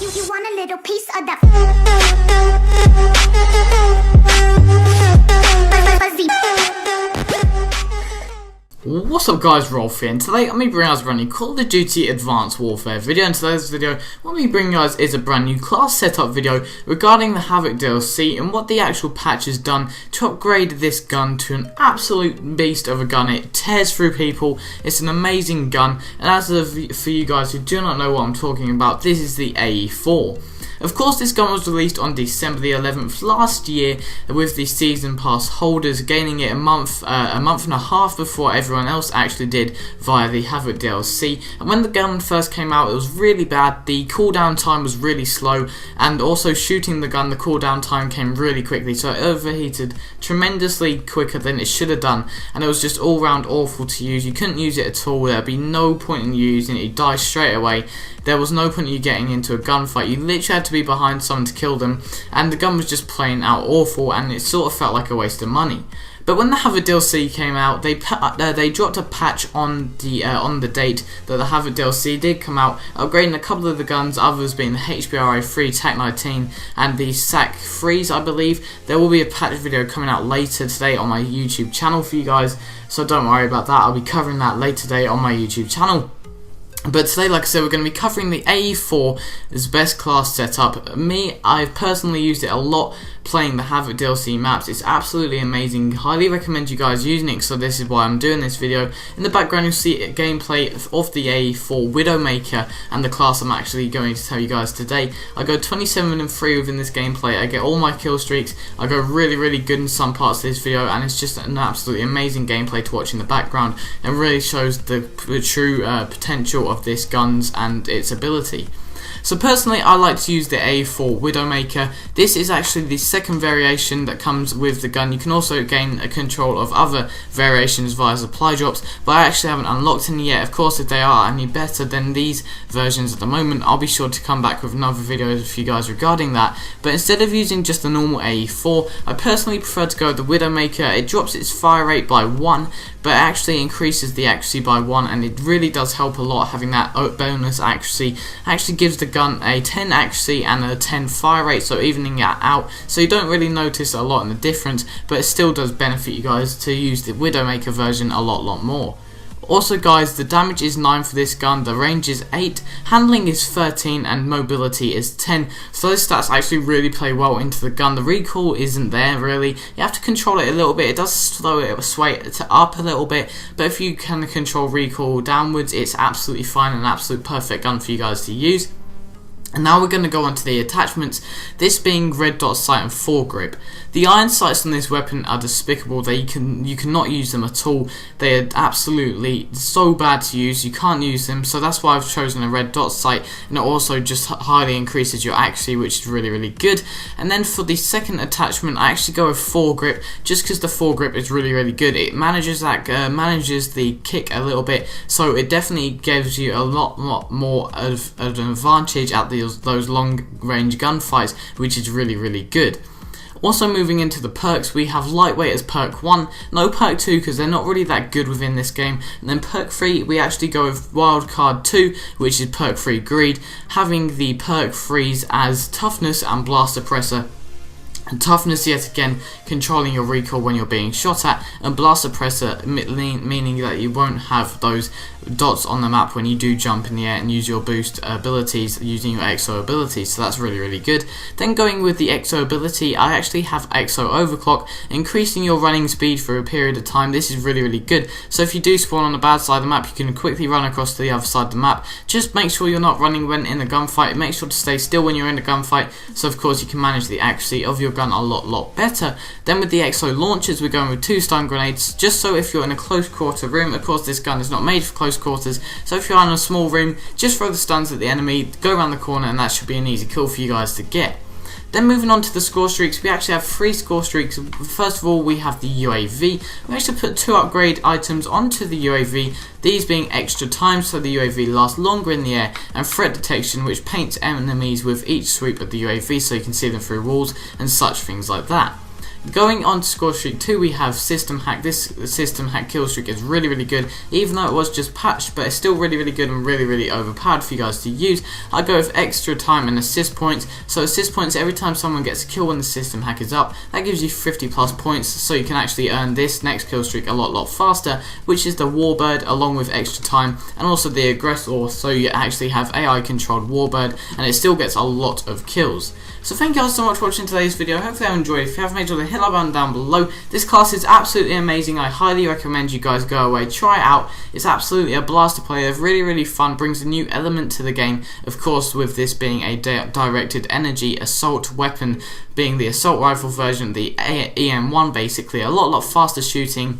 You want a little piece of that fuzzy. What's up guys, Rolf here, and today I'm going to bring us a brand new Call of Duty Advanced Warfare video. And today's video, what I'm going to bring you guys is a brand new class setup video regarding the Havoc DLC and what the actual patch has done to upgrade this gun to an absolute beast of a gun. It tears through people, it's an amazing gun, and for you guys who do not know what I'm talking about, this is the AE4. Of course, this gun was released on December the 11th last year, with the season pass holders gaining it a month and a half before everyone else actually did via the Havoc DLC. And when the gun first came out, it was really bad. The cooldown time was really slow, and also shooting the gun, the cooldown time came really quickly, so it overheated tremendously quicker than it should have done, and it was just all round awful to use. You couldn't use it at all. There'd be no point in you using it. You'd die straight away. There was no point in you getting into a gunfight. You literally had to be behind someone to kill them, and the gun was just plain out awful, and it sort of felt like a waste of money. But when the Havoc DLC came out, they dropped a patch on the date that the Havoc DLC did come out, upgrading a couple of the guns, others being the HBRA-3 TAC-19 and the SAC-3s, I believe. There will be a patch video coming out later today on my YouTube channel for you guys, so don't worry about that. I'll be covering that later today on my YouTube channel. But today, like I said, we're going to be covering the AE4 as best class setup. I've personally used it a lot playing the Havoc DLC maps. It's absolutely amazing. Highly recommend you guys using it, so this is why I'm doing this video. In the background, you'll see a gameplay of the AE4 Widowmaker and the class I'm actually going to tell you guys today. I go 27-3 within this gameplay. I get all my kill streaks. I go really good in some parts of this video, and it's just an absolutely amazing gameplay to watch in the background, and really shows the true potential of this guns and its ability. So personally, I like to use the AE4 Widowmaker. This is actually the second variation that comes with the gun. You can also gain a control of other variations via supply drops, but I actually haven't unlocked any yet. Of course, if they are any better than these versions at the moment, I'll be sure to come back with another video for you guys regarding that. But instead of using just the normal AE4, I personally prefer to go with the Widowmaker. It drops its fire rate by 1, but it actually increases the accuracy by 1, and it really does help a lot having that bonus accuracy. Actually gives the gun a 10 accuracy and a 10 fire rate, so evening it out, so you don't really notice a lot in the difference, but it still does benefit you guys to use the Widowmaker version a lot more. Also guys, the damage is 9 for this gun, the range is 8, handling is 13, and mobility is 10. So those stats actually really play well into the gun. The recoil isn't there really. You have to control it a little bit. It does slow it, sway it up a little bit, but if you can control recoil downwards, it's absolutely fine, an absolute perfect gun for you guys to use. And now we're going to go on to the attachments, this being red dot sight and foregrip. The iron sights on this weapon are despicable. You cannot use them at all. They are absolutely so bad to use, you can't use them, so that's why I've chosen a red dot sight, and it also just highly increases your accuracy, which is really good. And then for the second attachment, I actually go with foregrip, just because the foregrip is really good. It manages the kick a little bit, so it definitely gives you a lot more of an advantage at those long range gunfights, which is really good. Also moving into the perks, we have lightweight as perk 1, no perk 2 because they're not really that good within this game, and then perk 3 we actually go with wildcard 2, which is perk 3 greed, having the perk 3s as toughness and blast suppressor. And toughness, yet again, controlling your recoil when you're being shot at, and blast suppressor meaning that you won't have those dots on the map when you do jump in the air and use your boost abilities using your exo abilities, so that's really good. Then going with the exo ability, I actually have exo overclock, increasing your running speed for a period of time. This is really good, so if you do spawn on the bad side of the map, you can quickly run across to the other side of the map. Just make sure you're not running when in a gunfight, make sure to stay still when you're in a gunfight, so of course you can manage the accuracy of your gun a lot better. Then with the exo launchers, we're going with 2 stun grenades, just so if you're in a close quarter room, of course this gun is not made for close quarters, so if you're in a small room, just throw the stuns at the enemy, go around the corner, and that should be an easy kill for you guys to get. Then moving on to the score streaks, we actually have 3 score streaks. First of all, we have the UAV. We actually put 2 upgrade items onto the UAV, these being extra time so the UAV lasts longer in the air, and threat detection, which paints enemies with each sweep of the UAV so you can see them through walls and such things like that. Going on to Scorestreak 2, we have System Hack. This System Hack kill streak is really good, even though it was just patched, but it's still really good and really overpowered for you guys to use. I go with extra time and assist points. So assist points, every time someone gets a kill when the System Hack is up, that gives you 50 plus points, so you can actually earn this next kill streak a lot faster, which is the Warbird, along with extra time, and also the Aggressor, so you actually have AI controlled Warbird, and it still gets a lot of kills. So thank you guys so much for watching today's video. Hopefully you enjoyed. If you have, make sure to hit that button down below. This class is absolutely amazing. I highly recommend you guys go away, try it out. It's absolutely a blast to play. It's really fun. Brings a new element to the game. Of course, with this being a directed energy assault weapon, being the assault rifle version, the EM1, basically a lot faster shooting,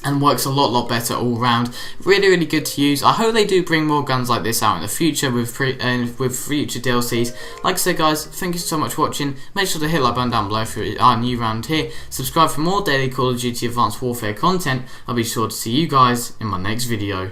and works a lot better all round. Really good to use. I hope they do bring more guns like this out in the future with future DLCs. Like I said, guys, thank you so much for watching. Make sure to hit that button down below if you are new around here. Subscribe for more daily Call of Duty Advanced Warfare content. I'll be sure to see you guys in my next video.